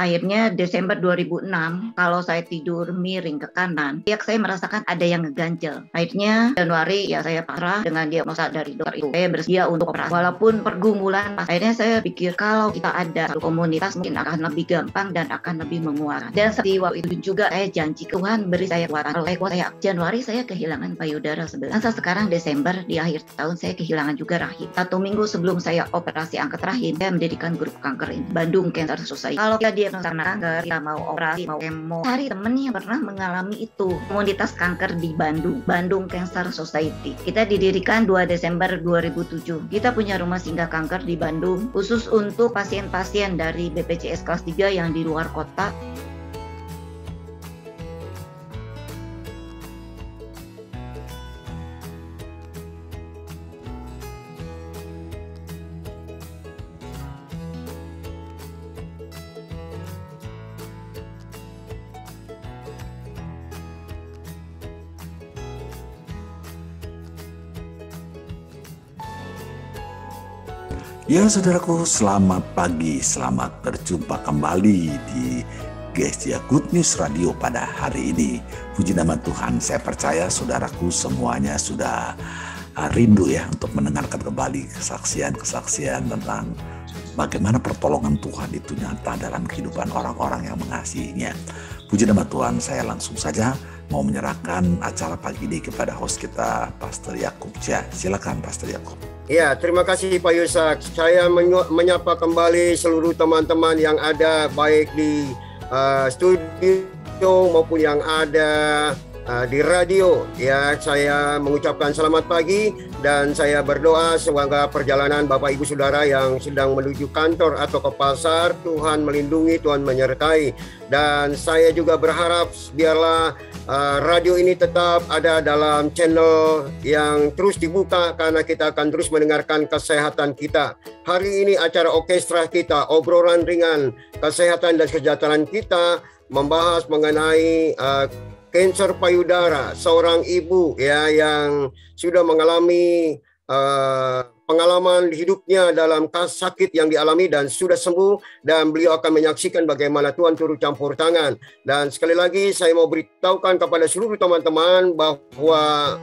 Akhirnya Desember 2006, kalau saya tidur miring ke kanan, saya merasakan ada yang ngeganjel. Akhirnya Januari ya saya pasrah dengan diagnosa dari dokter itu. Saya bersedia untuk operasi. Walaupun pergumulan, akhirnya saya pikir kalau kita ada satu komunitas mungkin akan lebih gampang dan akan lebih menguatkan. Dan seperti waktu itu juga saya janji Tuhan beri saya kekuatan. Kalau saya Januari saya kehilangan payudara sebelah. Dan sekarang Desember di akhir tahun saya kehilangan juga rahim. 1 minggu sebelum saya operasi angkat rahim, saya mendirikan grup kanker ini, Bandung Cancer Society. Kalau dia karena kanker, kita mau operasi, mau kemo, cari temen yang pernah mengalami itu. Komunitas kanker di Bandung, Bandung Cancer Society. Kita didirikan 2 Desember 2007. Kita punya rumah singgah kanker di Bandung, khusus untuk pasien-pasien dari BPJS kelas 3 yang di luar kota. Ya saudaraku, selamat pagi, selamat berjumpa kembali di Gestia Good News Radio pada hari ini. Puji nama Tuhan, saya percaya saudaraku semuanya sudah rindu ya untuk mendengarkan kembali kesaksian-kesaksian tentang bagaimana pertolongan Tuhan itu nyata dalam kehidupan orang-orang yang mengasihinya. Puji nama Tuhan, saya langsung saja mau menyerahkan acara pagi ini kepada host kita, Pastor Yakub. Silakan Pastor Yakub. Ya, terima kasih Pak Yusak. Saya menyapa kembali seluruh teman-teman yang ada baik di studio maupun yang ada di radio. Ya, saya mengucapkan selamat pagi dan saya berdoa semoga perjalanan Bapak Ibu Saudara yang sedang menuju kantor atau ke pasar, Tuhan melindungi, Tuhan menyertai. Dan saya juga berharap biarlah radio ini tetap ada dalam channel yang terus dibuka karena kita akan terus mendengarkan kesehatan kita. Hari ini acara orkestra kita, obrolan ringan, kesehatan dan kesejahteraan kita membahas mengenai kanker payudara, seorang ibu ya yang sudah mengalami pengalaman hidupnya dalam sakit yang dialami dan sudah sembuh, dan beliau akan menyaksikan bagaimana Tuhan turut campur tangan. Dan sekali lagi saya mau beritahukan kepada seluruh teman-teman bahwa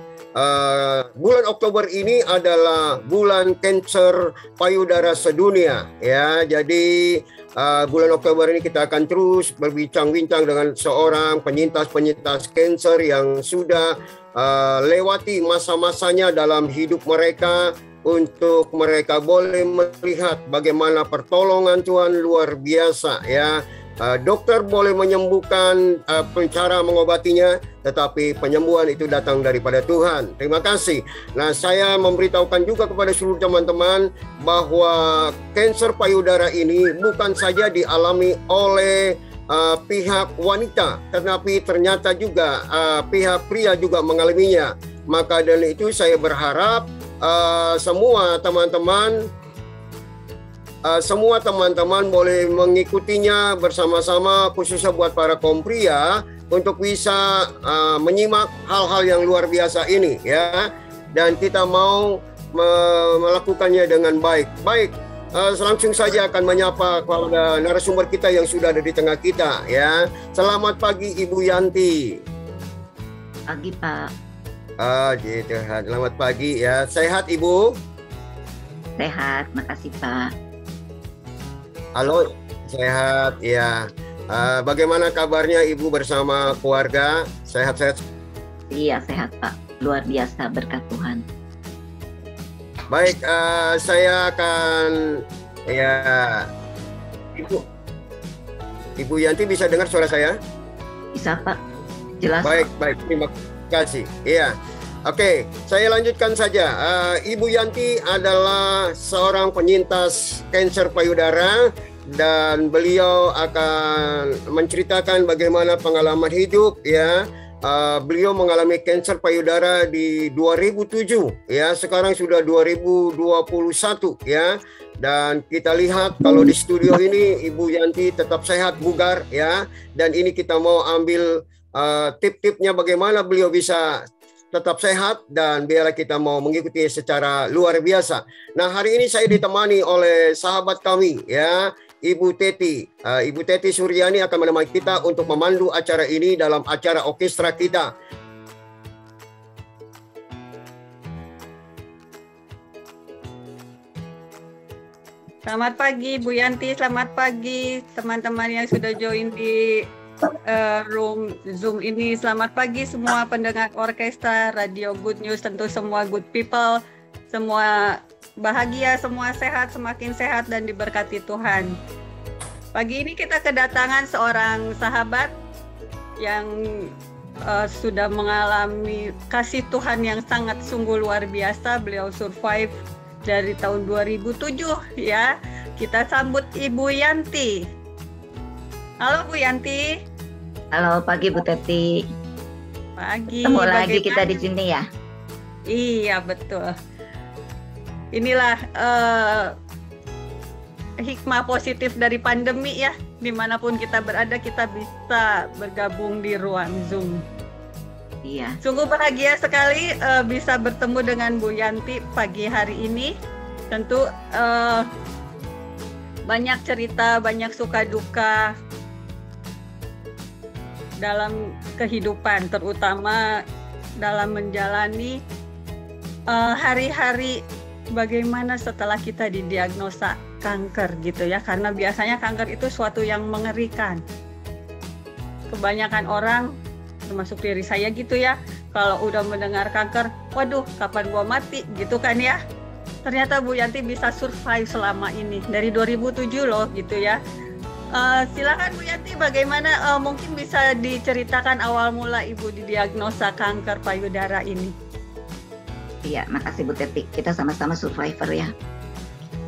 bulan Oktober ini adalah bulan kanker payudara sedunia ya. Jadi bulan Oktober ini kita akan terus berbincang-bincang dengan seorang penyintas-penyintas kanker yang sudah lewati masa-masanya dalam hidup mereka, untuk mereka boleh melihat bagaimana pertolongan Tuhan luar biasa ya. Dokter boleh menyembuhkan, cara mengobatinya, tetapi penyembuhan itu datang daripada Tuhan. Terima kasih. Nah, saya memberitahukan juga kepada seluruh teman-teman bahwa kanker payudara ini bukan saja dialami oleh pihak wanita, tetapi ternyata juga pihak pria juga mengalaminya. Maka dari itu saya berharap semua teman-teman boleh mengikutinya bersama-sama, khususnya buat para kaum pria untuk bisa menyimak hal-hal yang luar biasa ini ya, dan kita mau melakukannya dengan baik. Langsung saja akan menyapa kepada narasumber kita yang sudah ada di tengah kita ya. Selamat pagi Ibu Yanti. Pagi Pak. Gitu. Selamat pagi ya. Sehat Ibu? Sehat, makasih Pak. Halo, sehat ya. Bagaimana kabarnya Ibu bersama keluarga? Sehat-sehat? Iya, sehat Pak. Luar biasa, berkat Tuhan. Baik, saya akan ya, Ibu Yanti bisa dengar suara saya? Bisa Pak, jelas. Baik, terima kasih. Iya. Oke, saya lanjutkan saja. Ibu Yanti adalah seorang penyintas kanker payudara dan beliau akan menceritakan bagaimana pengalaman hidup ya. Beliau mengalami kanker payudara di 2007 ya, sekarang sudah 2021 ya. Dan kita lihat kalau di studio ini Ibu Yanti tetap sehat, bugar ya. Dan ini kita mau ambil tip-tipnya bagaimana beliau bisa tetap sehat, dan biarlah kita mau mengikuti secara luar biasa. Nah, hari ini saya ditemani oleh sahabat kami ya, Ibu Teti. Ibu Teti Suryani akan menemani kita untuk memandu acara ini dalam acara orkestra kita. Selamat pagi Bu Yanti, selamat pagi teman-teman yang sudah join di room Zoom ini. Selamat pagi semua pendengar orkestra Radio Good News, tentu semua good people, semua bahagia, semua sehat, semakin sehat dan diberkati Tuhan. Pagi ini kita kedatangan seorang sahabat yang sudah mengalami kasih Tuhan yang sangat sungguh luar biasa. Beliau survive dari tahun 2007 ya. Kita sambut Ibu Yanti. Halo Bu Yanti. Halo pagi Bu Teti. Pagi. Ketemu lagi kita di sini ya. Iya betul. Inilah hikmah positif dari pandemi ya. Dimanapun kita berada kita bisa bergabung di ruang Zoom. Iya. Sungguh bahagia sekali bisa bertemu dengan Bu Yanti pagi hari ini. Tentu banyak cerita, banyak suka duka dalam kehidupan, terutama dalam menjalani hari-hari bagaimana setelah kita didiagnosa kanker gitu ya. Karena biasanya kanker itu suatu yang mengerikan. Kebanyakan orang termasuk diri saya gitu ya, kalau udah mendengar kanker, waduh kapan gua mati gitu kan ya. Ternyata Bu Yanti bisa survive selama ini dari 2007 loh gitu ya. Silakan Bu Yanti, bagaimana mungkin bisa diceritakan awal mula Ibu didiagnosa kanker payudara ini? Iya, makasih Bu Teti. Kita sama-sama survivor ya.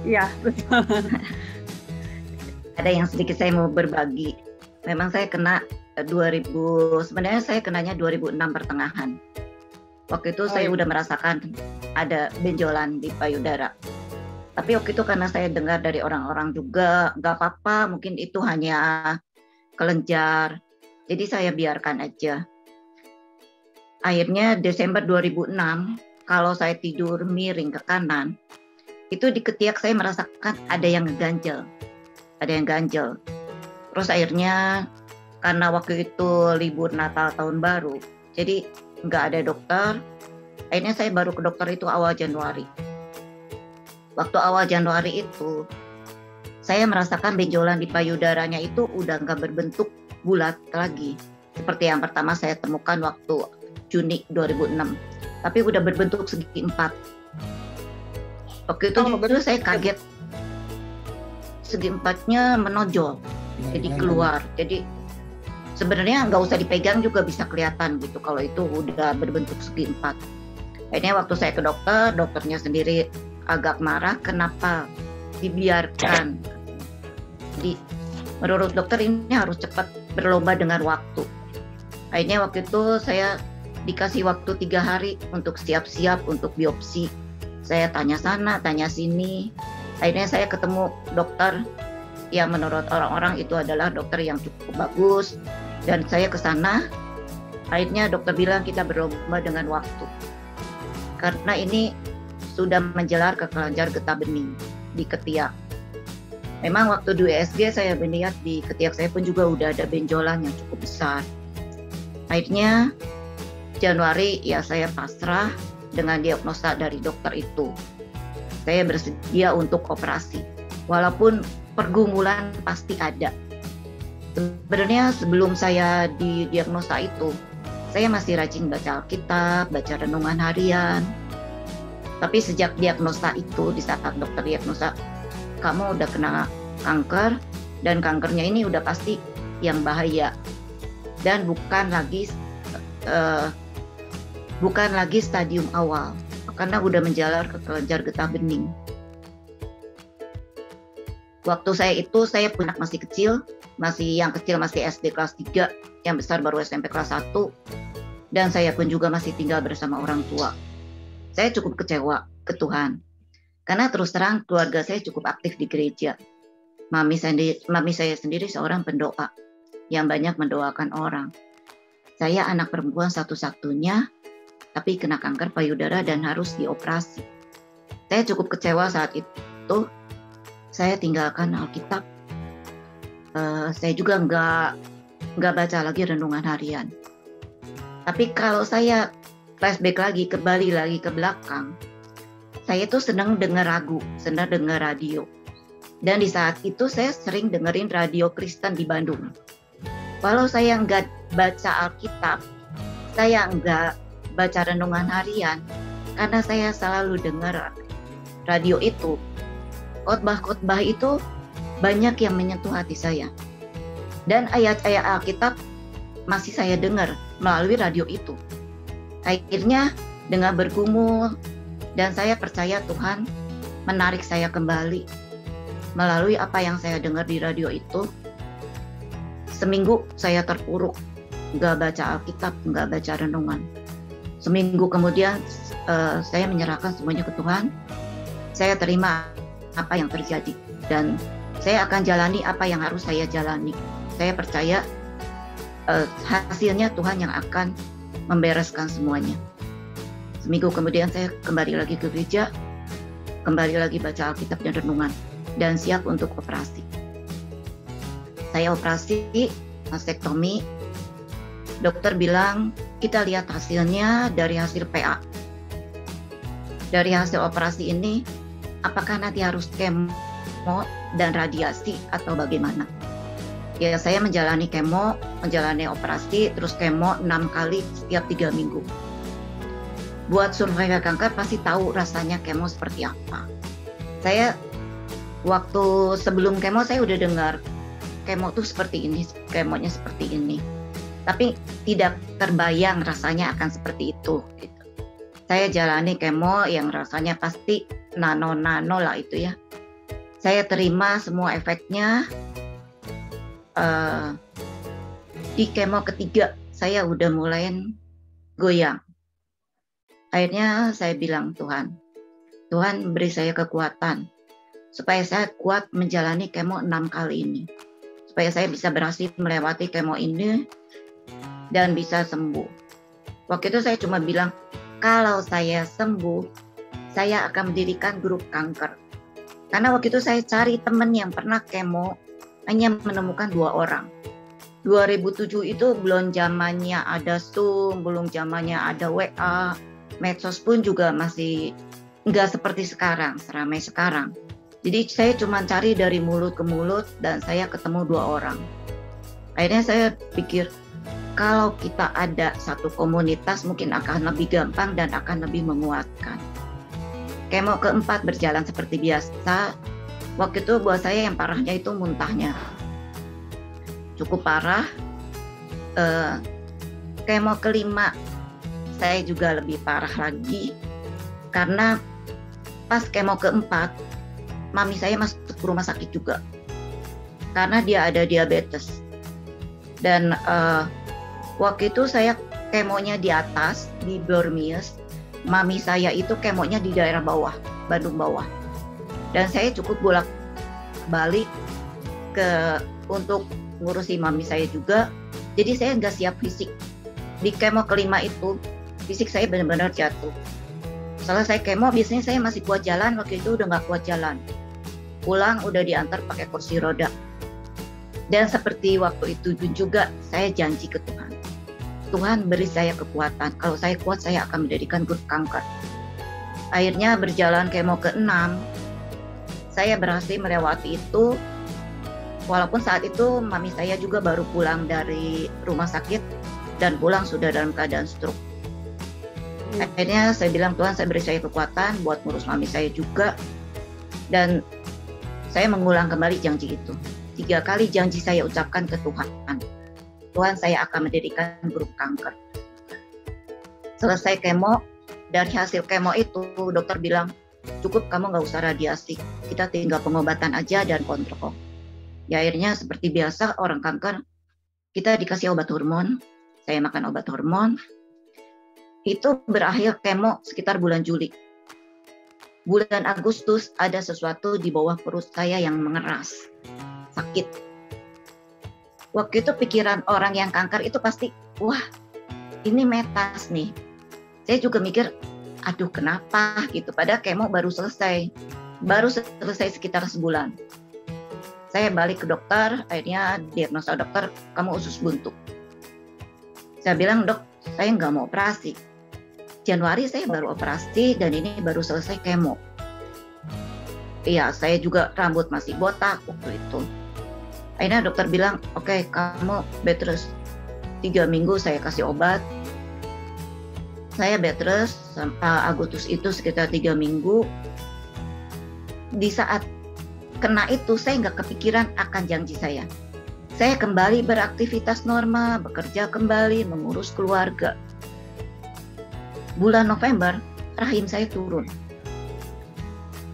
Iya, betul. Ada yang sedikit saya mau berbagi. Memang saya kena sebenarnya saya kenanya 2006 pertengahan. Waktu itu saya udah merasakan ada benjolan di payudara. Tapi waktu itu karena saya dengar dari orang-orang juga, nggak apa-apa, mungkin itu hanya kelenjar. Jadi saya biarkan aja. Akhirnya Desember 2006, kalau saya tidur miring ke kanan, itu di ketiak saya merasakan ada yang ganjel. Terus akhirnya karena waktu itu libur Natal Tahun Baru, jadi nggak ada dokter. Akhirnya saya baru ke dokter itu awal Januari. Waktu awal Januari itu, saya merasakan benjolan di payudaranya itu udah nggak berbentuk bulat lagi. Seperti yang pertama saya temukan waktu Juni 2006. Tapi udah berbentuk segi empat. Waktu itu saya kaget. Segi empatnya menonjol, jadi keluar. Jadi sebenarnya nggak usah dipegang juga bisa kelihatan gitu kalau itu udah berbentuk segi empat. Akhirnya waktu saya ke dokter, dokternya sendiri agak marah kenapa dibiarkan. Jadi menurut dokter ini harus cepat berlomba dengan waktu. Akhirnya waktu itu saya dikasih waktu 3 hari untuk siap-siap untuk biopsi. Saya tanya sana, tanya sini. Akhirnya saya ketemu dokter yang menurut orang-orang itu adalah dokter yang cukup bagus. Dan saya ke sana, akhirnya dokter bilang kita berlomba dengan waktu. Karena ini sudah menjelar ke kelenjar getah bening di ketiak. Memang waktu di USG saya melihat di ketiak saya pun juga udah ada benjolan yang cukup besar. Akhirnya Januari ya saya pasrah dengan diagnosa dari dokter itu. Saya bersedia untuk operasi. Walaupun pergumulan pasti ada. Sebenarnya sebelum saya didiagnosa itu, saya masih rajin baca Alkitab, baca renungan harian. Tapi sejak diagnosa itu, di saat dokter diagnosa, kamu udah kena kanker, dan kankernya ini udah pasti yang bahaya. Dan bukan lagi stadium awal, karena udah menjalar ke kelenjar getah bening. Waktu saya punya anak masih kecil, yang kecil masih SD kelas 3, yang besar baru SMP kelas 1, dan saya pun juga masih tinggal bersama orang tua. Saya cukup kecewa ke Tuhan, karena terus terang keluarga saya cukup aktif di gereja. Mami saya sendiri seorang pendoa, yang banyak mendoakan orang. Saya anak perempuan satu-satunya, tapi kena kanker payudara dan harus dioperasi. Saya cukup kecewa saat itu. Saya tinggalkan Alkitab, Saya juga nggak baca lagi renungan harian. Tapi kalau saya flashback lagi, kembali lagi ke belakang, saya tuh senang dengar radio. Dan di saat itu saya sering dengerin radio Kristen di Bandung. Walau saya nggak baca Alkitab, saya nggak baca renungan harian, karena saya selalu dengar radio itu. Khotbah-khotbah itu banyak yang menyentuh hati saya. Dan ayat-ayat Alkitab masih saya dengar melalui radio itu. Akhirnya dengan bergumul, dan saya percaya Tuhan menarik saya kembali melalui apa yang saya dengar di radio itu. Seminggu saya terpuruk, nggak baca Alkitab, nggak baca renungan. Seminggu kemudian saya menyerahkan semuanya ke Tuhan. Saya terima apa yang terjadi dan saya akan jalani apa yang harus saya jalani. Saya percaya hasilnya Tuhan yang akan membereskan semuanya. Seminggu kemudian saya kembali lagi ke gereja, kembali lagi baca Alkitab dan renungan, dan siap untuk operasi. Saya operasi mastektomi. Dokter bilang kita lihat hasilnya dari hasil PA. Dari hasil operasi ini, apakah nanti harus kemo dan radiasi atau bagaimana? Ya, saya menjalani kemo, menjalani operasi, terus kemo 6 kali setiap 3 minggu. Buat survivor kanker pasti tahu rasanya kemo seperti apa. Saya waktu sebelum kemo saya udah dengar kemo tuh seperti ini, kemonya seperti ini. Tapi tidak terbayang rasanya akan seperti itu. Gitu. Saya jalani kemo yang rasanya pasti nano-nano lah itu ya. Saya terima semua efeknya. Di kemo ketiga saya udah mulai goyang. Akhirnya saya bilang Tuhan beri saya kekuatan supaya saya kuat menjalani kemo 6 kali ini. Supaya saya bisa berhasil melewati kemo ini dan bisa sembuh. Waktu itu saya cuma bilang, kalau saya sembuh, saya akan mendirikan grup kanker. Karena waktu itu saya cari teman yang pernah kemo, hanya menemukan 2 orang. 2007 itu belum zamannya ada Zoom, belum zamannya ada WA, medsos pun juga masih nggak seperti sekarang, seramai sekarang. Jadi saya cuma cari dari mulut ke mulut dan saya ketemu 2 orang. Akhirnya saya pikir, kalau kita ada satu komunitas mungkin akan lebih gampang dan akan lebih menguatkan. Kemo keempat berjalan seperti biasa. Waktu itu buat saya yang parahnya itu muntahnya. Cukup parah. Kemo kelima saya juga lebih parah lagi. Karena pas kemo keempat, mami saya masuk ke rumah sakit juga. Karena dia ada diabetes. Dan waktu itu saya kemonya di atas, di Bormius. Mami saya itu kemonya di daerah bawah, Bandung bawah. Dan saya cukup bolak-balik untuk ngurusi mami saya juga. Jadi saya nggak siap fisik. Di kemo kelima itu, fisik saya benar-benar jatuh. Setelah saya kemo, biasanya saya masih kuat jalan, waktu itu udah nggak kuat jalan. Pulang udah diantar pakai kursi roda. Dan seperti waktu itu juga, saya janji ke Tuhan. Tuhan beri saya kekuatan. Kalau saya kuat, saya akan mendirikan grup kanker. Akhirnya berjalan kemo ke-6, saya berhasil melewati itu. Walaupun saat itu mami saya juga baru pulang dari rumah sakit dan pulang sudah dalam keadaan stroke. Akhirnya saya bilang, Tuhan, saya beri saya kekuatan buat ngurus mami saya juga. Dan saya mengulang kembali janji itu. 3 kali janji saya ucapkan ke Tuhan. Tuhan, saya akan mendirikan grup kanker. Selesai kemo, dari hasil kemo itu dokter bilang, cukup, kamu nggak usah radiasi, kita tinggal pengobatan aja dan kontrol. Ya akhirnya seperti biasa orang kanker, kita dikasih obat hormon, saya makan obat hormon. Itu berakhir kemo sekitar bulan Juli. Bulan Agustus ada sesuatu di bawah perut saya yang mengeras, sakit. Waktu itu pikiran orang yang kanker itu pasti, wah ini metas nih. Saya juga mikir, aduh kenapa gitu. Padahal kemo baru selesai sekitar sebulan. Saya balik ke dokter, akhirnya diagnosa dokter, kamu usus buntu. Saya bilang, dok, saya nggak mau operasi. Januari saya baru operasi dan ini baru selesai kemo. Iya, saya juga rambut masih botak waktu itu. Akhirnya dokter bilang, oke, kamu bed rest 3 minggu, saya kasih obat. Saya bed rest sampai Agustus itu sekitar 3 minggu. Di saat kena itu saya nggak kepikiran akan janji saya. Saya kembali beraktivitas normal, bekerja kembali, mengurus keluarga. Bulan November, rahim saya turun.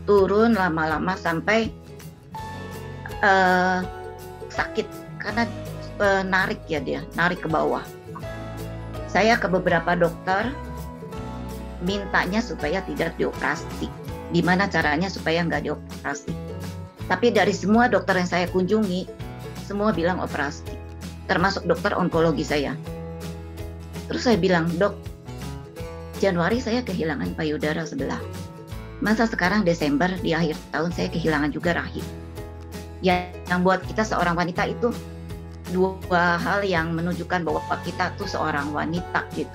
Turun lama-lama sampai sakit karena narik ya dia, narik ke bawah. Saya ke beberapa dokter, mintanya supaya tidak dioperasi. Gimana caranya supaya nggak dioperasi? Tapi dari semua dokter yang saya kunjungi, semua bilang operasi, termasuk dokter onkologi saya. Terus saya bilang, dok, Januari saya kehilangan payudara sebelah. Masa sekarang Desember di akhir tahun saya kehilangan juga rahim? Yang buat kita seorang wanita itu dua hal yang menunjukkan bahwa kita tuh seorang wanita gitu.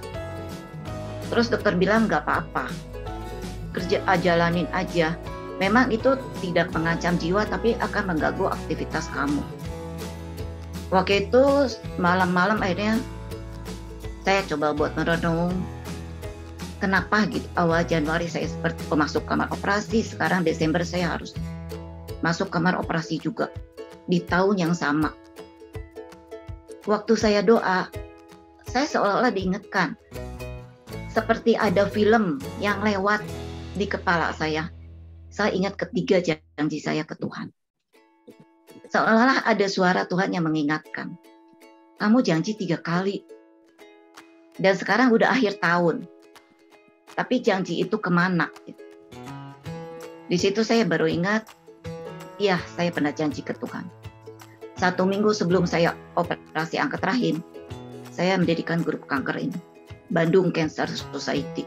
Terus dokter bilang nggak apa-apa, jalanin aja. Memang itu tidak mengancam jiwa tapi akan mengganggu aktivitas kamu. Waktu itu malam-malam akhirnya saya coba buat merenung. Kenapa gitu awal Januari saya seperti masuk kamar operasi, sekarang Desember saya harus masuk kamar operasi juga di tahun yang sama. Waktu saya doa, saya seolah-olah diingatkan seperti ada film yang lewat di kepala saya. Saya ingat ketiga janji saya ke Tuhan. Seolah-olah ada suara Tuhan yang mengingatkan. Kamu janji 3 kali. Dan sekarang udah akhir tahun. Tapi janji itu kemana? Di situ saya baru ingat, iya saya pernah janji ke Tuhan. 1 minggu sebelum saya operasi angkat rahim, saya mendirikan grup kanker ini. Bandung Cancer Society.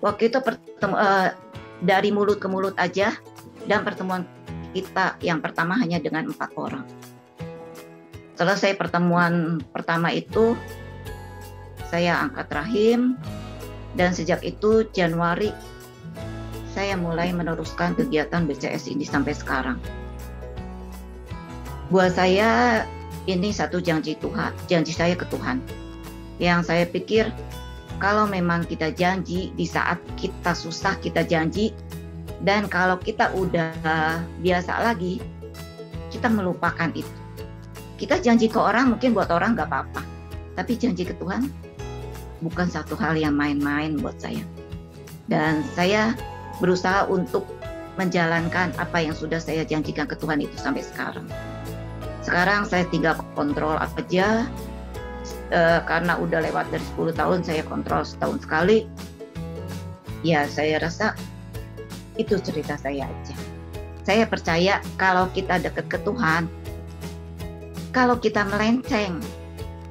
Waktu itu dari mulut ke mulut aja, dan pertemuan kita yang pertama hanya dengan 4 orang. Selesai pertemuan pertama itu, saya angkat rahim, dan sejak itu Januari saya mulai meneruskan kegiatan BCS ini sampai sekarang. Buat saya ini satu janji Tuhan, janji saya ke Tuhan. Yang saya pikir kalau memang kita janji, di saat kita susah kita janji, dan kalau kita udah biasa lagi, kita melupakan itu. Kita janji ke orang, mungkin buat orang nggak apa-apa. Tapi janji ke Tuhan, bukan satu hal yang main-main buat saya. Dan saya berusaha untuk menjalankan apa yang sudah saya janjikan ke Tuhan itu sampai sekarang. Sekarang saya tinggal kontrol aja, karena udah lewat dari 10 tahun saya kontrol setahun sekali. Ya saya rasa itu cerita saya aja. Saya percaya kalau kita dekat ke Tuhan, kalau kita melenceng,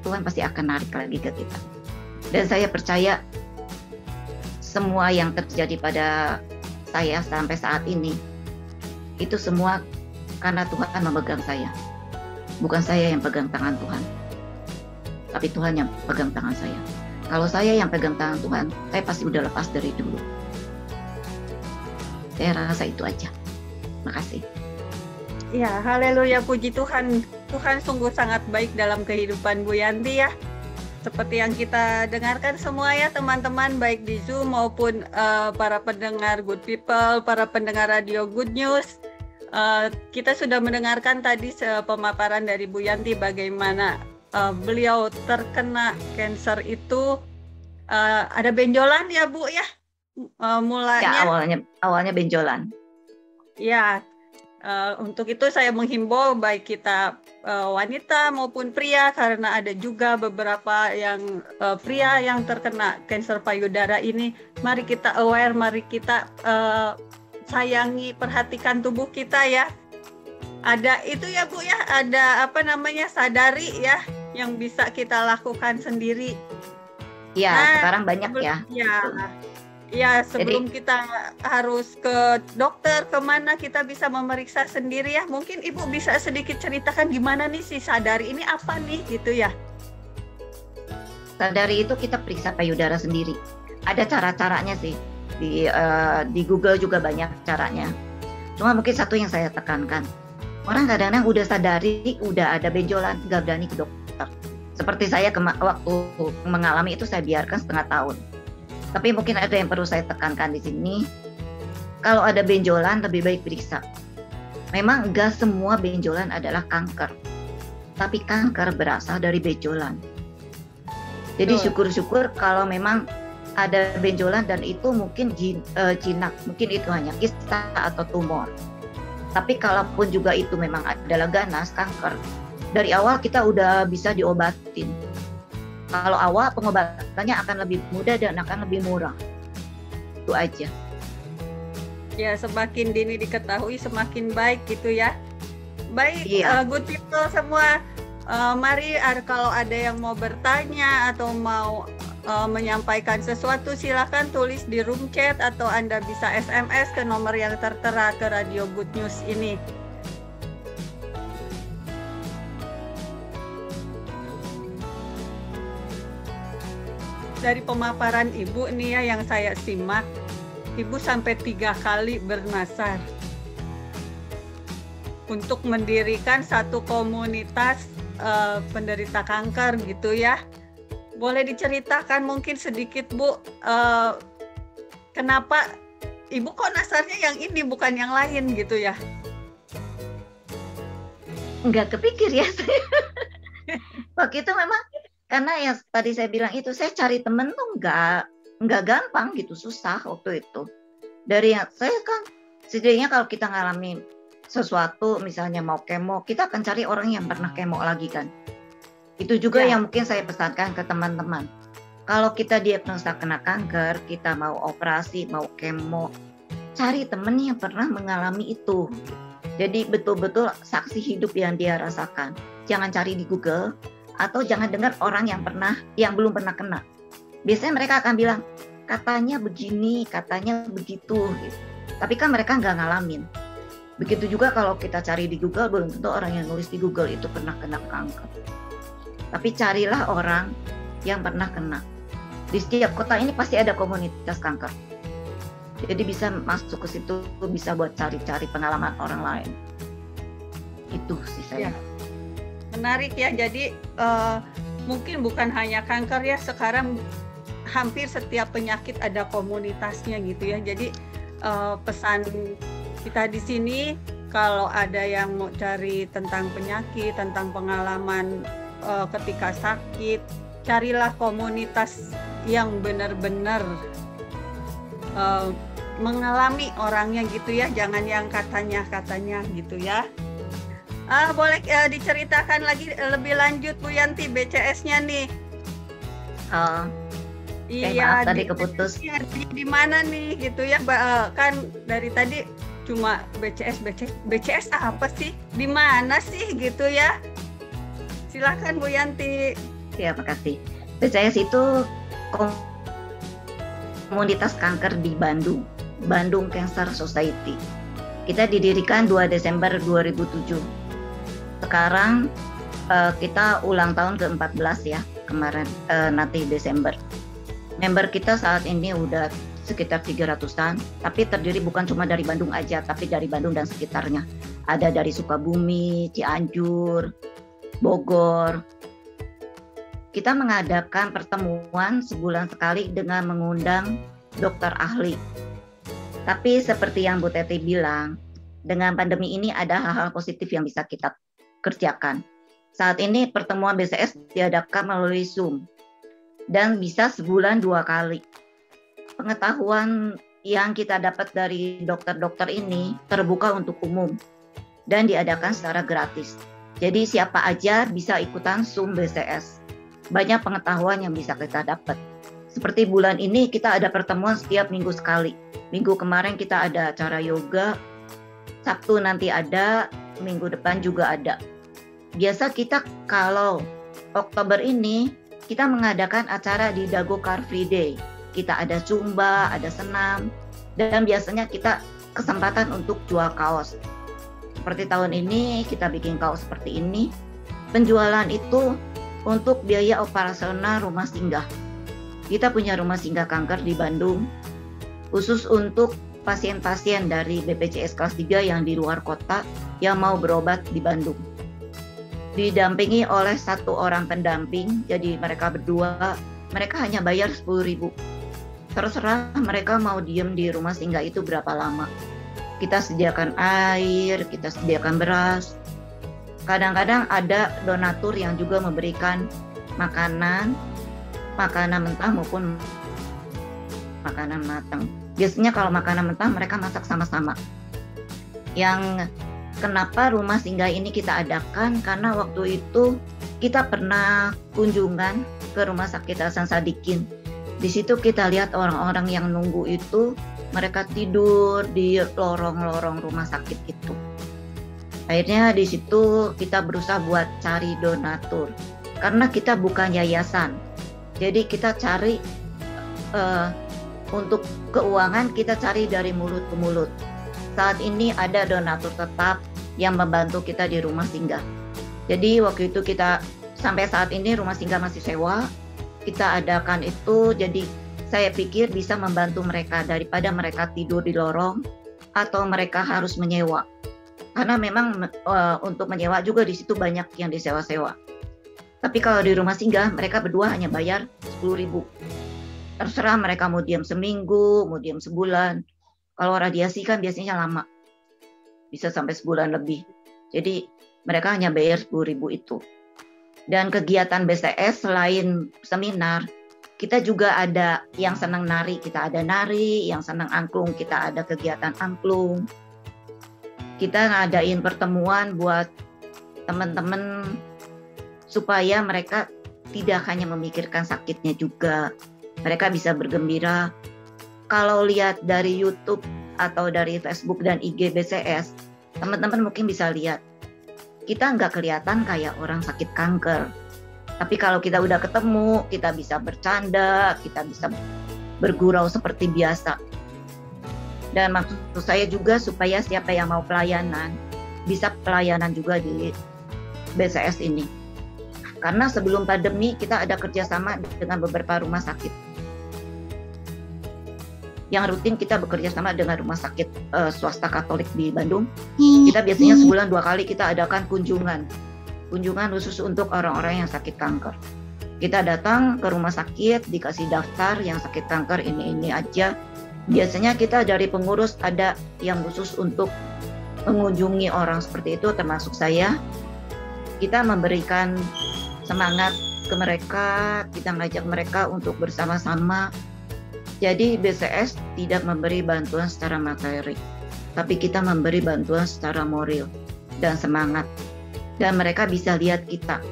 Tuhan pasti akan narik lagi ke kita. Dan saya percaya semua yang terjadi pada saya sampai saat ini, itu semua karena Tuhan memegang saya. Bukan saya yang pegang tangan Tuhan, tapi Tuhan yang pegang tangan saya. Kalau saya yang pegang tangan Tuhan, saya pasti udah lepas dari dulu. Saya rasa itu aja. Makasih. Ya, haleluya, puji Tuhan. Tuhan sungguh sangat baik dalam kehidupan Bu Yanti ya. Seperti yang kita dengarkan semua ya teman-teman, baik di Zoom maupun para pendengar Good People, para pendengar Radio Good News. Kita sudah mendengarkan tadi pemaparan dari Bu Yanti bagaimana beliau terkena kanker itu ada benjolan ya Bu ya, mulanya. Ya, awalnya benjolan. Ya, untuk itu saya menghimbau baik kita wanita maupun pria, karena ada juga beberapa yang pria yang terkena kanker payudara ini. Mari kita aware, mari kita sayangi, perhatikan tubuh kita ya. Ada itu ya Bu ya, ada sadari ya yang bisa kita lakukan sendiri. Ya, sekarang banyak ya. Ya, sebelum kita harus ke dokter, kemana kita bisa memeriksa sendiri ya. Mungkin Ibu bisa sedikit ceritakan gimana nih si Sadari ini apa nih gitu ya. Sadari itu kita periksa payudara sendiri. Ada cara-caranya sih. Di Google juga banyak caranya. Cuma mungkin satu yang saya tekankan. Orang kadang-kadang udah sadari, udah ada benjolan, nggak berani ke dokter. Seperti saya waktu mengalami itu saya biarkan setengah tahun. Tapi mungkin ada yang perlu saya tekankan di sini. Kalau ada benjolan lebih baik periksa. Memang enggak semua benjolan adalah kanker. Tapi kanker berasal dari benjolan. Jadi syukur-syukur kalau memang ada benjolan dan itu mungkin jinak, mungkin itu hanya kista atau tumor. Tapi kalaupun juga itu memang adalah ganas, kanker, dari awal kita udah bisa diobatin. Kalau awal pengobatannya akan lebih mudah dan akan lebih murah. Itu aja. Ya, semakin dini diketahui semakin baik gitu ya. Baik, good people semua. Mari kalau ada yang mau bertanya atau mau menyampaikan sesuatu, silakan tulis di room chat atau Anda bisa SMS ke nomor yang tertera ke Radio Good News ini. Dari pemaparan Ibu nih ya yang saya simak, Ibu sampai 3 kali bernasar untuk mendirikan satu komunitas penderita kanker gitu ya. Boleh diceritakan mungkin sedikit Bu, kenapa Ibu kok nasarnya yang ini bukan yang lain gitu ya? Nggak kepikir ya. Waktu itu memang karena yang tadi saya bilang itu, saya cari temen tuh nggak gampang gitu, susah waktu itu. Dari yang saya kan setidaknya kalau kita ngalamin sesuatu, misalnya mau kemo, kita akan cari orang yang pernah kemo lagi kan. Itu juga yang mungkin saya pesankan ke teman-teman. Kalau kita diagnosa kena kanker, kita mau operasi, mau kemo, cari temen yang pernah mengalami itu. Jadi betul-betul saksi hidup yang dia rasakan. Jangan cari di Google, atau jangan dengar orang yang belum pernah kena. Biasanya mereka akan bilang, katanya begini, katanya begitu. Gitu. Tapi kan mereka nggak ngalamin. Begitu juga kalau kita cari di Google, belum tentu orang yang nulis di Google itu pernah kena kanker. Tapi carilah orang yang pernah kena. Di setiap kota ini pasti ada komunitas kanker. Jadi bisa masuk ke situ, bisa buat cari-cari pengalaman orang lain. Itu sih saya. Menarik ya, jadi mungkin bukan hanya kanker ya, sekarang hampir setiap penyakit ada komunitasnya gitu ya. Jadi pesan kita di sini, kalau ada yang mau cari tentang penyakit, tentang pengalaman ketika sakit, carilah komunitas yang benar-benar mengalami orangnya gitu ya, jangan yang katanya-katanya gitu ya. Boleh diceritakan lagi lebih lanjut Bu Yanti BCS-nya nih. Iya, tadi keputus. Di mana nih gitu ya, kan dari tadi cuma BCS apa sih? Di mana sih gitu ya? Silakan Bu Yanti. Ya, makasih. BCS itu komunitas kanker di Bandung, Bandung Cancer Society. Kita didirikan 2 Desember 2007. Sekarang kita ulang tahun ke-14 ya, kemarin nanti Desember. Member kita saat ini udah sekitar 300-an, tapi terdiri bukan cuma dari Bandung aja, tapi dari Bandung dan sekitarnya. Ada dari Sukabumi, Cianjur, Bogor. Kita mengadakan pertemuan sebulan sekali dengan mengundang dokter ahli. Tapi seperti yang Bu Teti bilang, dengan pandemi ini ada hal-hal positif yang bisa kita kerjakan. Saat ini pertemuan BCS diadakan melalui Zoom dan bisa sebulan 2 kali. Pengetahuan yang kita dapat dari dokter-dokter ini terbuka untuk umum dan diadakan secara gratis. Jadi siapa aja bisa ikutan Zoom BCS. Banyak pengetahuan yang bisa kita dapat. Seperti bulan ini kita ada pertemuan setiap minggu sekali. Minggu kemarin kita ada acara yoga, Sabtu nanti ada, minggu depan juga ada. Biasa kita kalau Oktober ini kita mengadakan acara di Dago Car Free Day. kita ada zumba, ada senam, dan biasanya kita kesempatan untuk jual kaos. Seperti tahun ini kita bikin kaos seperti ini. Penjualan itu untuk biaya operasional rumah singgah. Kita punya rumah singgah kanker di Bandung, khusus untuk pasien-pasien dari BPJS kelas 3 yang di luar kota yang mau berobat di Bandung. Didampingi oleh 1 orang pendamping, jadi mereka berdua, mereka hanya bayar 10.000. Terserah mereka mau diem di rumah singgah itu berapa lama. Kita sediakan air, kita sediakan beras. Kadang-kadang ada donatur yang juga memberikan makanan mentah maupun makanan matang. Biasanya kalau makanan mentah mereka masak sama-sama. Yang kenapa rumah singgah ini kita adakan, karena waktu itu kita pernah kunjungan ke rumah sakit Hasan Sadikin. Di situ kita lihat orang-orang yang nunggu itu, mereka tidur di lorong-lorong rumah sakit itu. Akhirnya di situ kita berusaha buat cari donatur. Karena kita bukan yayasan. Jadi kita cari untuk keuangan, kita cari dari mulut ke mulut. Saat ini ada donatur tetap yang membantu kita di rumah singgah. Jadi waktu itu kita, sampai saat ini rumah singgah masih sewa. Kita adakan itu, jadi saya pikir bisa membantu mereka daripada mereka tidur di lorong atau mereka harus menyewa. Karena memang untuk menyewa juga di situ banyak yang disewa-sewa. Tapi kalau di rumah singgah mereka berdua hanya bayar 10.000. Terserah mereka mau diam seminggu, mau diam sebulan. Kalau radiasi kan biasanya lama, bisa sampai sebulan lebih. Jadi mereka hanya bayar 10.000 itu. Dan kegiatan BCS selain seminar, kita juga ada yang senang nari, kita ada nari, yang senang angklung, kita ada kegiatan angklung. Kita ngadain pertemuan buat teman-teman supaya mereka tidak hanya memikirkan sakitnya juga. Mereka bisa bergembira. Kalau lihat dari YouTube atau dari Facebook dan IG BCS, teman-teman mungkin bisa lihat. Kita nggak kelihatan kayak orang sakit kanker. Tapi kalau kita udah ketemu, kita bisa bercanda, kita bisa bergurau seperti biasa. Dan maksud saya juga supaya siapa yang mau pelayanan, bisa pelayanan juga di BCS ini. Karena sebelum pandemi kita ada kerjasama dengan beberapa rumah sakit. Yang rutin kita bekerja sama dengan rumah sakit swasta Katolik di Bandung. Kita biasanya sebulan 2 kali kita adakan kunjungan khusus untuk orang-orang yang sakit kanker. Kita datang ke rumah sakit, dikasih daftar yang sakit kanker ini aja. Biasanya kita dari pengurus ada yang khusus untuk mengunjungi orang seperti itu, termasuk saya. Kita memberikan semangat ke mereka, kita ngajak mereka untuk bersama-sama. Jadi BCS tidak memberi bantuan secara materi, tapi kita memberi bantuan secara moral dan semangat. Dan mereka bisa lihat kita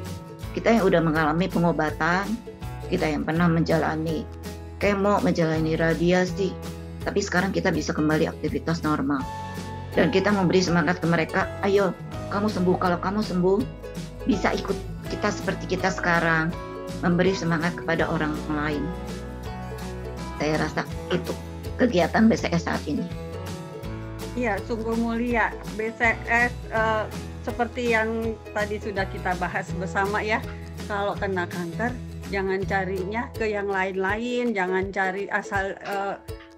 yang udah mengalami pengobatan, kita yang pernah menjalani kemo, menjalani radiasi, tapi sekarang kita bisa kembali aktivitas normal. Dan kita memberi semangat ke mereka, ayo kamu sembuh, kalau kamu sembuh bisa ikut kita seperti kita sekarang, memberi semangat kepada orang lain. Saya rasa itu kegiatan BCS saat ini. Iya, sungguh mulia. BCS seperti yang tadi sudah kita bahas bersama ya. Kalau kena kanker, jangan carinya ke yang lain-lain, jangan cari asal.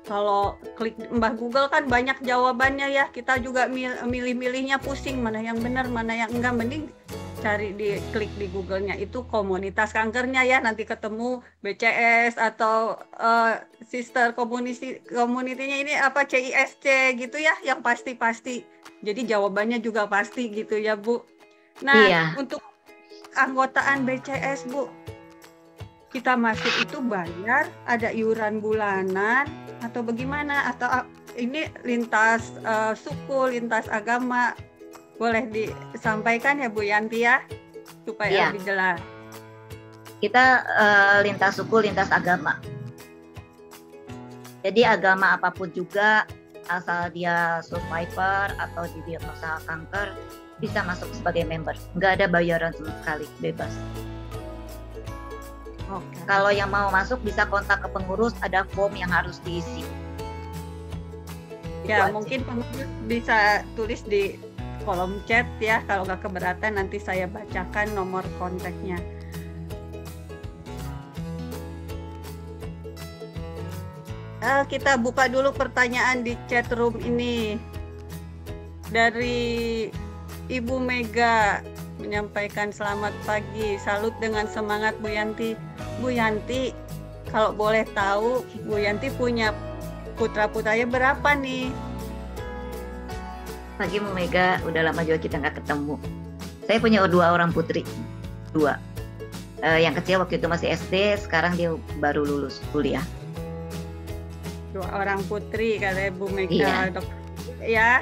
Kalau klik Mbah Google kan banyak jawabannya ya. Kita juga milih-milihnya pusing, mana yang benar, mana yang enggak. Mending cari klik di Google-nya itu komunitas kankernya ya, nanti ketemu BCS atau sister community-nya ini apa CISC gitu ya, yang pasti-pasti. Jadi jawabannya juga pasti gitu ya Bu. Nah iya. Untuk anggotaan BCS Bu, kita masuk itu bayar, ada iuran bulanan atau bagaimana, atau ini lintas suku, lintas agama? Boleh disampaikan ya Bu Yanti ya, supaya lebih jelas. Kita lintas suku, lintas agama. Jadi agama apapun juga, asal dia survivor atau didiagnosa kanker, bisa masuk sebagai member. Nggak ada bayaran sama sekali, bebas. Oke. Kalau yang mau masuk bisa kontak ke pengurus, ada form yang harus diisi. Ya, Itu aja. mungkin pengurus bisa tulis di kolom chat ya. Kalau nggak keberatan nanti saya bacakan nomor kontaknya. Kita buka dulu pertanyaan di chat room ini. Dari Ibu Mega menyampaikan selamat pagi, salut dengan semangat Bu Yanti. Bu Yanti, kalau boleh tahu, Bu Yanti punya putra-putranya berapa nih? Pagi Bu Mega, udah lama juga kita nggak ketemu. Saya punya 2 orang putri, 2. Yang kecil waktu itu masih SD, sekarang dia baru lulus kuliah. 2 orang putri, kata Bu Mega. Iya. Dokter ya.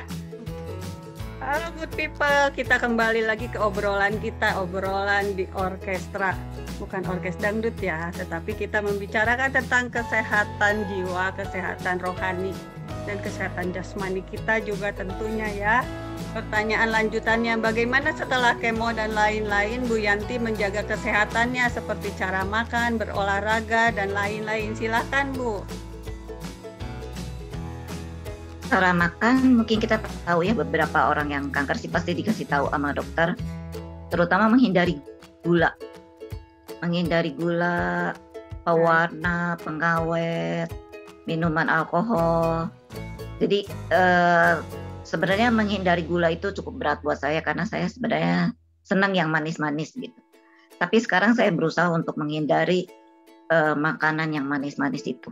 Halo good people, kita kembali lagi ke obrolan kita, obrolan di orkestra. Bukan orkes dangdut ya, tetapi kita membicarakan tentang kesehatan jiwa, kesehatan rohani, dan kesehatan jasmani kita juga tentunya ya. Pertanyaan lanjutannya, bagaimana setelah kemo dan lain-lain Bu Yanti menjaga kesehatannya seperti cara makan, berolahraga, dan lain-lain? Silakan Bu. Cara makan mungkin kita tahu ya, beberapa orang yang kanker sih pasti dikasih tahu sama dokter, terutama menghindari gula. Menghindari gula, pewarna, pengawet, minuman alkohol. Jadi sebenarnya menghindari gula itu cukup berat buat saya karena saya sebenarnya senang yang manis-manis gitu. Tapi sekarang saya berusaha untuk menghindari makanan yang manis-manis itu.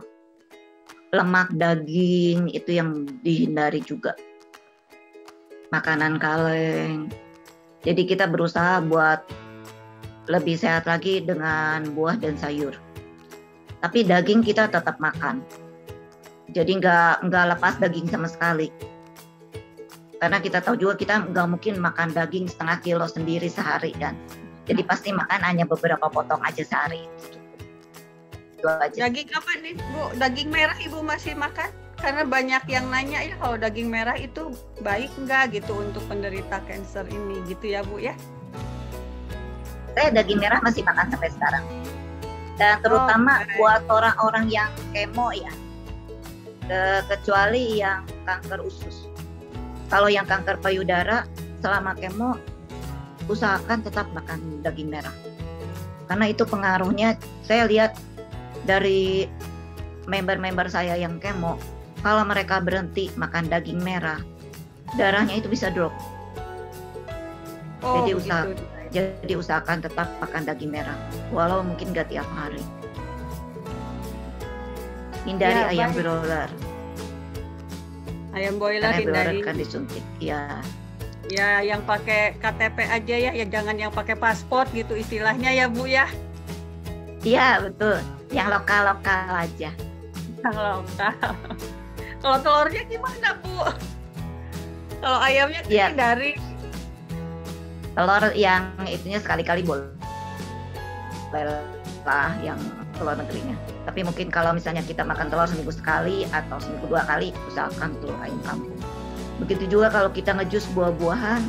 Lemak, daging itu yang dihindari juga. Makanan kaleng. Jadi kita berusaha buat lebih sehat lagi dengan buah dan sayur. Tapi daging kita tetap makan. Jadi nggak lepas daging sama sekali. Karena kita tahu juga kita nggak mungkin makan daging setengah kilo sendiri sehari kan. Jadi pasti makan hanya beberapa potong aja sehari. Itu aja. Daging apa nih Bu? Daging merah Ibu masih makan? Karena banyak yang nanya ya kalau daging merah itu baik nggak gitu untuk penderita kanker ini gitu ya Bu ya? Saya daging merah masih makan sampai sekarang. Dan terutama buat orang-orang yang kemo ya. Kecuali yang kanker usus. Kalau yang kanker payudara selama kemo usahakan tetap makan daging merah. Karena itu pengaruhnya saya lihat dari member-member saya yang kemo, kalau mereka berhenti makan daging merah, darahnya itu bisa drop. Jadi usahakan tetap makan daging merah, walau mungkin nggak tiap hari. Hindari ayam broiler. Ayam broiler hindari. Kan disuntik, ya. Ya, yang pakai KTP aja ya, jangan yang pakai paspor gitu istilahnya ya Bu ya. Iya betul, yang lokal-lokal aja. Yang lokal. Kalau telurnya gimana Bu? Kalau ayamnya ya, dari telur yang itunya sekali-kali boleh lah yang telur negerinya. Tapi mungkin kalau misalnya kita makan telur seminggu sekali atau seminggu 2 kali, usahakan telur ayam kampung. Begitu juga kalau kita ngejus buah-buahan,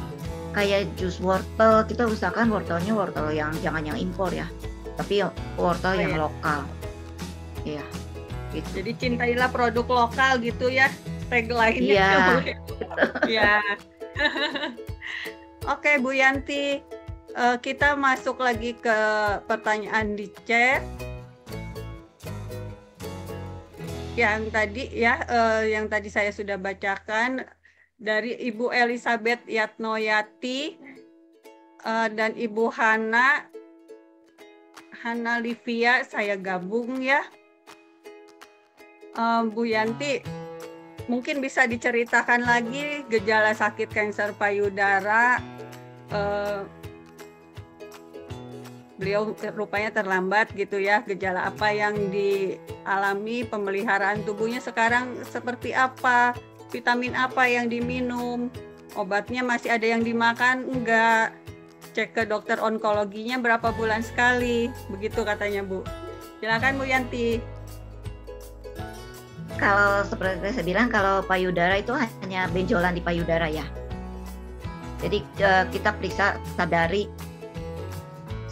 kayak jus wortel, kita usahakan wortelnya wortel yang jangan yang impor ya. Tapi wortel yang lokal. Iya. Gitu. Jadi cintailah produk lokal gitu ya. Tagline-nya. Iya. Ya. Oke Bu Yanti, kita masuk lagi ke pertanyaan di chat. Yang tadi saya sudah bacakan dari Ibu Elizabeth Yatnoyati dan Ibu Hana Livia, saya gabung ya. Bu Yanti, mungkin bisa diceritakan lagi gejala sakit kanker payudara. Beliau rupanya terlambat gitu ya, gejala apa yang dialami, pemeliharaan tubuhnya sekarang seperti apa, vitamin apa yang diminum, obatnya masih ada yang dimakan enggak, cek ke dokter onkologinya berapa bulan sekali, begitu katanya Bu. Silakan Bu Yanti. Kalau seperti saya bilang, kalau payudara itu hanya benjolan di payudara ya. Jadi kita periksa, sadari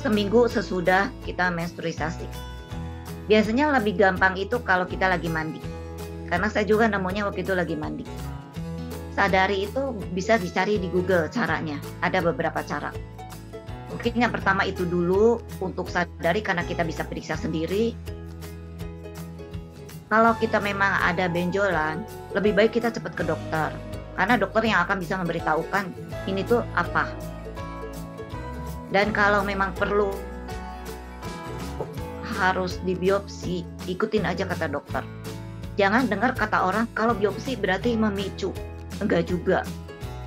seminggu sesudah kita menstruasi. Biasanya lebih gampang itu kalau kita lagi mandi. Karena saya juga nemunya waktu itu lagi mandi. Sadari itu bisa dicari di Google caranya. Ada beberapa cara. Mungkin yang pertama itu dulu untuk sadari karena kita bisa periksa sendiri. Kalau kita memang ada benjolan, lebih baik kita cepat ke dokter. Karena dokter yang akan bisa memberitahukan ini tuh apa. Dan kalau memang perlu harus dibiopsi, ikutin aja kata dokter. Jangan dengar kata orang kalau biopsi berarti memicu. Enggak juga.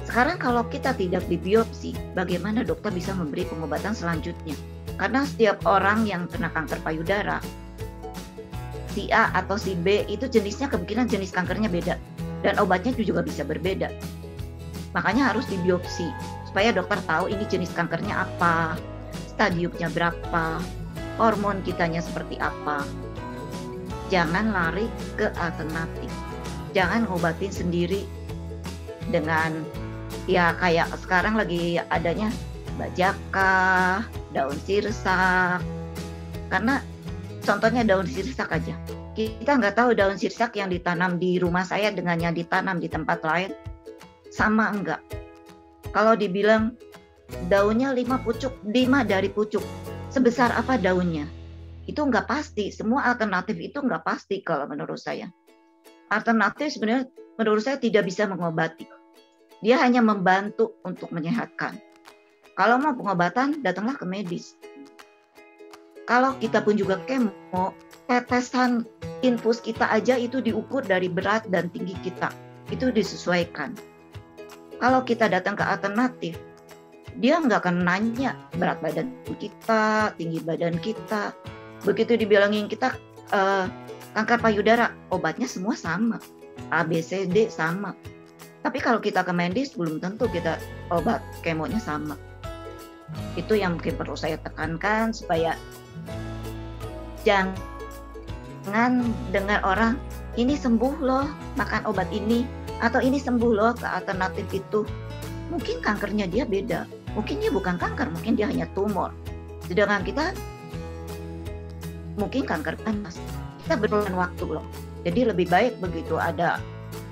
Sekarang kalau kita tidak dibiopsi, bagaimana dokter bisa memberi pengobatan selanjutnya? Karena setiap orang yang kena kanker payudara, si A atau si B itu jenisnya kemungkinan jenis kankernya beda. Dan obatnya juga bisa berbeda. Makanya harus dibiopsi, supaya dokter tahu ini jenis kankernya apa, stadiumnya berapa, hormon kitanya seperti apa. Jangan lari ke alternatif. Jangan ngobatin sendiri dengan ya kayak sekarang lagi adanya bajaka, daun sirsak. Karena contohnya daun sirsak aja. Kita nggak tahu daun sirsak yang ditanam di rumah saya dengan yang ditanam di tempat lain sama enggak. Kalau dibilang daunnya 5 pucuk, 5 dari pucuk, sebesar apa daunnya? Itu nggak pasti. Semua alternatif itu nggak pasti kalau menurut saya. Alternatif sebenarnya menurut saya tidak bisa mengobati. Dia hanya membantu untuk menyehatkan. Kalau mau pengobatan, datanglah ke medis. Kalau kita pun juga kemo, tetesan infus kita aja itu diukur dari berat dan tinggi kita. Itu disesuaikan. Kalau kita datang ke alternatif, dia nggak akan nanya berat badan kita, tinggi badan kita. Begitu dibilangin kita kanker payudara, obatnya semua sama. A, B, C, D sama. Tapi kalau kita ke medis, belum tentu kita obat kemonya sama. Itu yang mungkin perlu saya tekankan supaya jangan dengar orang, ini sembuh loh, makan obat ini, atau ini sembuh loh ke alternatif itu. Mungkin kankernya dia beda. Mungkin dia bukan kanker, mungkin dia hanya tumor. Sedangkan kita mungkin kanker panas. Kita berbulan waktu loh. Jadi lebih baik begitu ada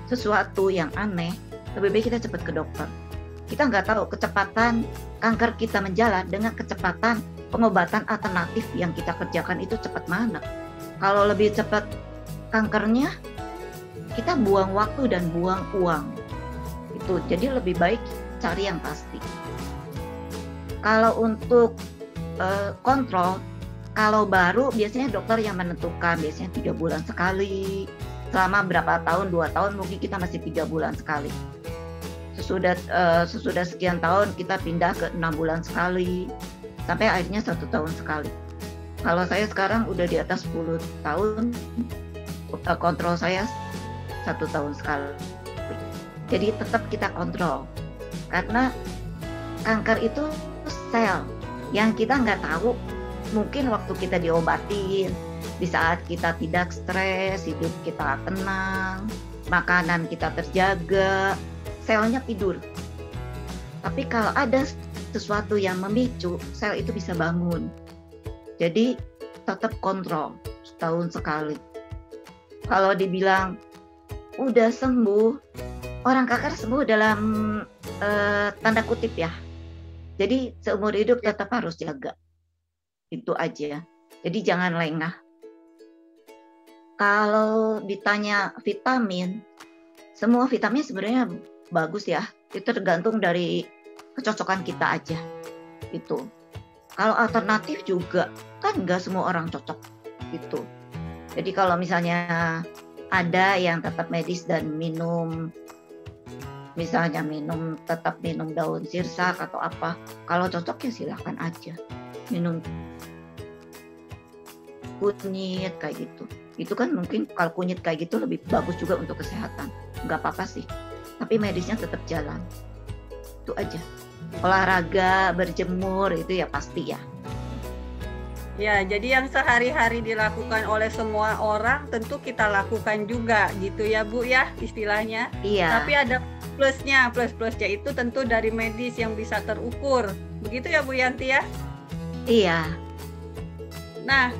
sesuatu yang aneh, lebih baik kita cepat ke dokter. Kita nggak tahu kecepatan kanker kita menjalar dengan kecepatan pengobatan alternatif yang kita kerjakan itu cepat mana. Kalau lebih cepat kankernya, kita buang waktu dan buang uang. Itu jadi lebih baik cari yang pasti. Kalau untuk kontrol, kalau baru biasanya dokter yang menentukan, biasanya 3 bulan sekali. Selama berapa tahun, 2 tahun mungkin kita masih 3 bulan sekali. Sesudah sekian tahun kita pindah ke 6 bulan sekali. Sampai akhirnya 1 tahun sekali. Kalau saya sekarang udah di atas 10 tahun, kontrol saya 1 tahun sekali. Jadi tetap kita kontrol. Karena kanker itu sel yang kita nggak tahu. Mungkin waktu kita diobatin, di saat kita tidak stres, hidup kita tenang, makanan kita terjaga, selnya tidur. Tapi kalau ada sesuatu yang memicu, sel itu bisa bangun. Jadi tetap kontrol setahun sekali. Kalau dibilang udah sembuh, orang kanker sembuh dalam tanda kutip ya. Jadi seumur hidup tetap harus jaga. Itu aja. Jadi jangan lengah. Kalau ditanya vitamin, semua vitamin sebenarnya bagus ya. Itu tergantung dari kecocokan kita aja. Itu. Kalau alternatif juga, kan nggak semua orang cocok. Gitu. Jadi kalau misalnya ada yang tetap medis dan minum, misalnya tetap minum daun sirsak atau apa, kalau cocok ya silahkan aja. Minum kunyit kayak gitu. Itu kan mungkin kalau kunyit kayak gitu lebih bagus juga untuk kesehatan. Nggak apa-apa sih. Tapi medisnya tetap jalan. Itu aja. Olahraga, berjemur itu ya pasti ya. Ya, jadi yang sehari-hari dilakukan oleh semua orang tentu kita lakukan juga gitu ya Bu ya istilahnya. Iya. Tapi ada plus-plusnya itu tentu dari medis yang bisa terukur. Begitu ya Bu Yanti ya? Iya. Nah,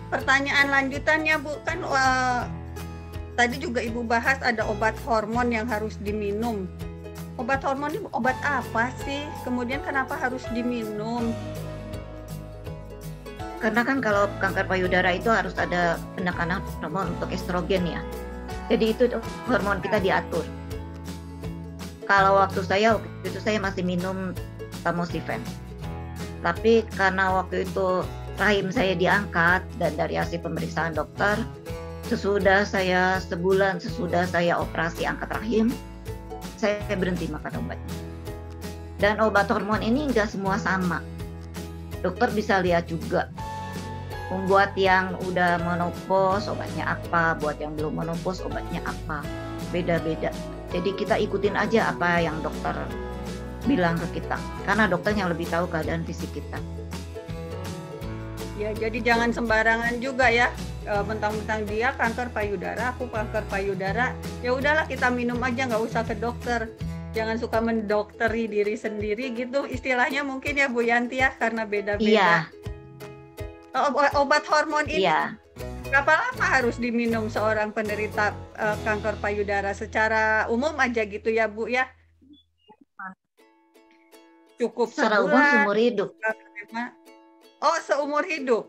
pertanyaan lanjutannya Bu, kan tadi juga Ibu bahas ada obat hormon yang harus diminum. Obat hormon ini obat apa sih? Kemudian kenapa harus diminum? Karena kan kalau kanker payudara itu harus ada penekanan hormon untuk estrogen ya. Jadi itu hormon kita diatur. Kalau waktu itu saya masih minum tamoxifen. Tapi karena waktu itu rahim saya diangkat dan dari hasil pemeriksaan dokter, sebulan sesudah saya operasi angkat rahim, saya berhenti makan obatnya. Dan obat hormon ini nggak semua sama. Dokter bisa lihat juga. Buat yang udah menopause obatnya apa, buat yang belum menopause obatnya apa, beda-beda. Jadi kita ikutin aja apa yang dokter bilang ke kita, karena dokter yang lebih tahu keadaan fisik kita. Ya, jadi jangan sembarangan juga ya, mentang-mentang dia kanker payudara, aku kanker payudara, ya udahlah kita minum aja, nggak usah ke dokter. Jangan suka mendokteri diri sendiri gitu, istilahnya mungkin ya Bu Yanti ya, karena beda-beda. Iya. Obat hormon ini Iya. berapa lama harus diminum seorang penderita kanker payudara secara umum aja gitu ya Bu ya? Cukup Secara umum sebulan? seumur hidup. Oh, seumur hidup.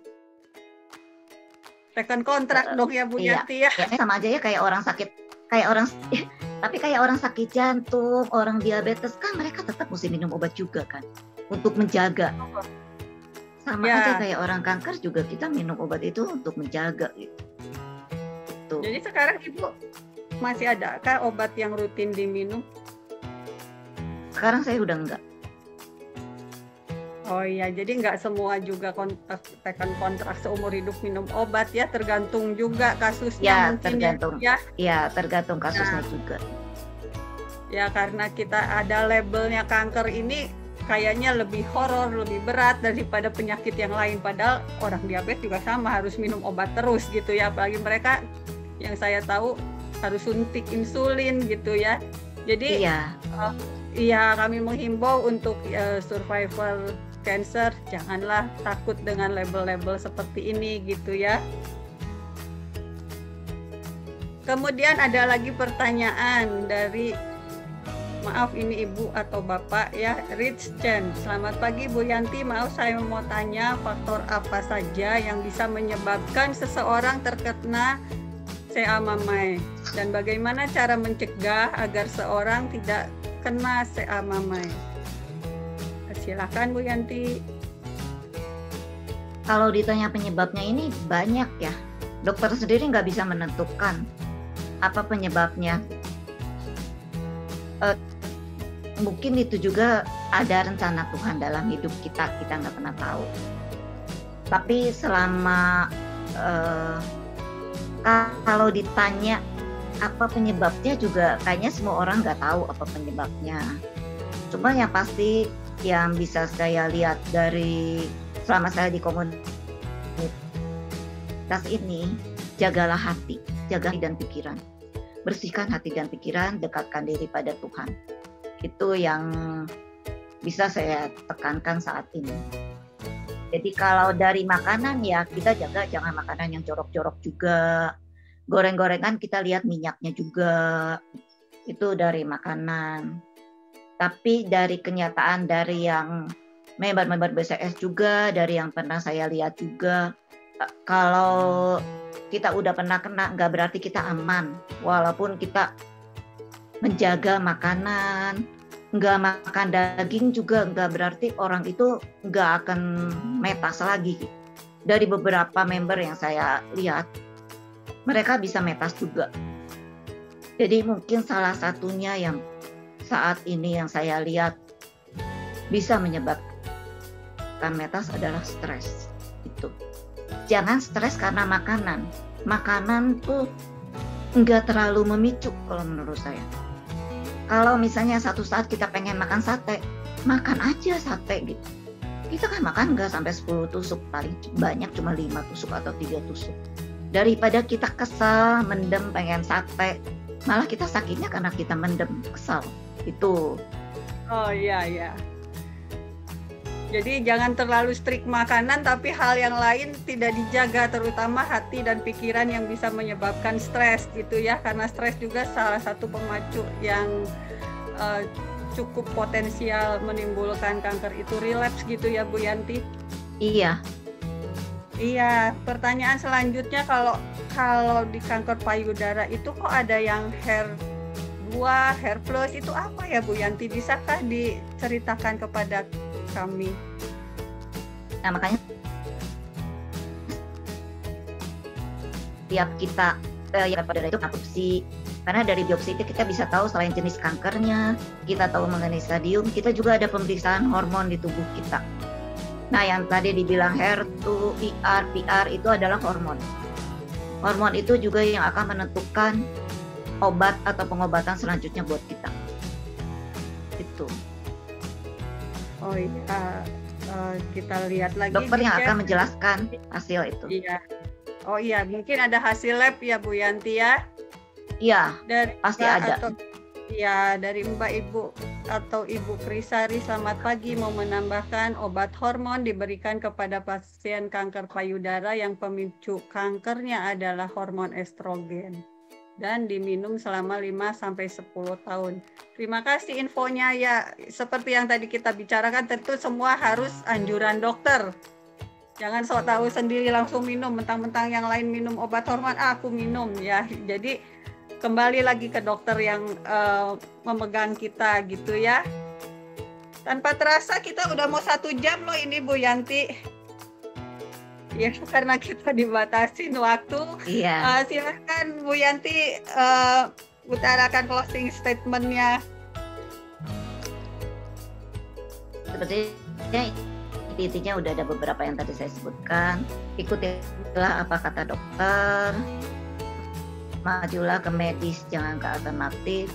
Tekan kontrak dong ya Bu Iya. Yanti ya. Ya, sama aja ya kayak orang sakit, tapi kayak orang sakit jantung, orang diabetes kan mereka tetap mesti minum obat juga kan untuk menjaga. Sama Ya. aja kayak orang kanker juga kita minum obat itu untuk menjaga gitu. Tuh. Jadi sekarang Ibu masih adakah obat yang rutin diminum? Sekarang saya udah enggak. Oh iya, jadi nggak semua juga tekan kontrak seumur hidup minum obat ya, tergantung juga kasusnya Ya, mungkin tergantung. ya. Ya, tergantung kasusnya juga. Ya karena kita ada labelnya kanker ini kayaknya lebih horor, lebih berat daripada penyakit yang lain. Padahal orang diabetes juga sama harus minum obat terus gitu ya. Apalagi mereka yang saya tahu harus suntik insulin gitu ya. Jadi Iya. kami menghimbau untuk survival cancer, janganlah takut dengan label-label seperti ini gitu ya. Kemudian ada lagi pertanyaan dari, maaf ini Ibu atau Bapak ya, Rich Chen. Selamat pagi Bu Yanti, maaf saya mau tanya faktor apa saja yang bisa menyebabkan seseorang terkena CA mamai dan bagaimana cara mencegah agar seorang tidak kena CA mamai. Silakan Bu Yanti. Kalau ditanya penyebabnya ini banyak ya. Dokter sendiri nggak bisa menentukan apa penyebabnya. Mungkin itu juga ada rencana Tuhan dalam hidup kita nggak pernah tahu. Tapi selama kalau ditanya apa penyebabnya juga kayaknya semua orang nggak tahu apa penyebabnya. Cuma yang pasti yang bisa saya lihat dari selama saya di komunitas ini, jagalah hati, jaga hati dan pikiran. Bersihkan hati dan pikiran, dekatkan diri pada Tuhan. Itu yang bisa saya tekankan saat ini. Jadi kalau dari makanan ya kita jaga jangan makanan yang jorok-jorok juga. Goreng-gorengan kita lihat minyaknya juga. Itu dari makanan. Tapi dari kenyataan dari yang member-member BCS juga, dari yang pernah saya lihat juga, kalau kita udah pernah kena nggak berarti kita aman. Walaupun kita menjaga makanan, nggak makan daging juga nggak berarti orang itu nggak akan metas lagi. Dari beberapa member yang saya lihat, mereka bisa metas juga. Jadi mungkin salah satunya yang saat ini yang saya lihat bisa menyebabkan metas adalah stres. Itu. Jangan stres karena makanan. Makanan tuh nggak terlalu memicu kalau menurut saya. Kalau misalnya satu saat kita pengen makan sate, makan aja sate gitu. Kita kan makan nggak sampai 10 tusuk, paling banyak cuma 5 tusuk atau 3 tusuk. Daripada kita kesal, mendem pengen sate, malah kita sakitnya karena kita mendem, kesal. Itu. Oh iya. Jadi jangan terlalu strict makanan, tapi hal yang lain tidak dijaga, terutama hati dan pikiran yang bisa menyebabkan stres gitu ya. Karena stres juga salah satu pemacu yang cukup potensial menimbulkan kanker itu relapse gitu ya Bu Yanti. Iya. Iya, pertanyaan selanjutnya kalau di kanker payudara itu kok ada yang HER2, HER plus, itu apa ya Bu Yanti? Bisakah diceritakan kepada kami? Nah, makanya tiap kita ya pada itu biopsi, karena dari biopsi itu kita bisa tahu selain jenis kankernya, kita tahu mengenai stadium, kita juga ada pemeriksaan hormon di tubuh kita. Nah, yang tadi dibilang HER2, PR itu adalah hormon. Hormon itu juga yang akan menentukan obat atau pengobatan selanjutnya buat kita. Itu. Oh iya, kita lihat lagi. Dokter yang akan menjelaskan hasil itu. Iya. Oh iya, mungkin ada hasil lab ya Bu Yanti ya? Iya, pasti ada. Iya, dari Mbak Ibu atau Ibu Krisari, selamat pagi. Mau menambahkan obat hormon diberikan kepada pasien kanker payudara yang pemicu kankernya adalah hormon estrogen. Dan diminum selama 5-10 tahun. Terima kasih infonya ya. Seperti yang tadi kita bicarakan, tentu semua harus anjuran dokter. Jangan sok tahu sendiri langsung minum, mentang-mentang yang lain minum obat hormon, aku minum ya. Jadi kembali lagi ke dokter yang memegang kita gitu ya. Tanpa terasa kita udah mau 1 jam loh ini Bu Yanti. Ya, karena kita dibatasin waktu. Iya. Silakan Bu Yanti utarakan closing statement-nya. Sepertinya intinya udah ada beberapa yang tadi saya sebutkan. Ikutilah apa kata dokter, majulah ke medis, jangan ke alternatif.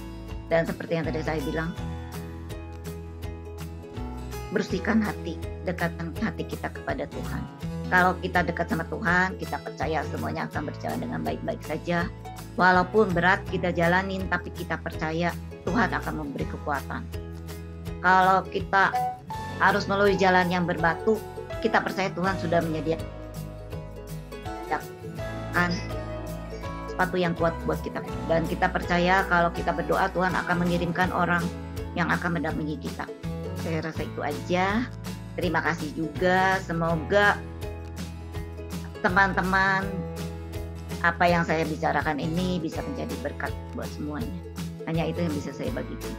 Dan seperti yang tadi saya bilang, bersihkan hati, dekatkan hati kita kepada Tuhan. Kalau kita dekat sama Tuhan, kita percaya semuanya akan berjalan dengan baik-baik saja. Walaupun berat kita jalanin, tapi kita percaya Tuhan akan memberi kekuatan. Kalau kita harus melalui jalan yang berbatu, kita percaya Tuhan sudah menyediakan sepatu yang kuat buat kita. Dan kita percaya kalau kita berdoa, Tuhan akan mengirimkan orang yang akan mendampingi kita. Saya rasa itu aja. Terima kasih juga. Semoga teman-teman, apa yang saya bicarakan ini bisa menjadi berkat buat semuanya. Hanya itu yang bisa saya bagikan.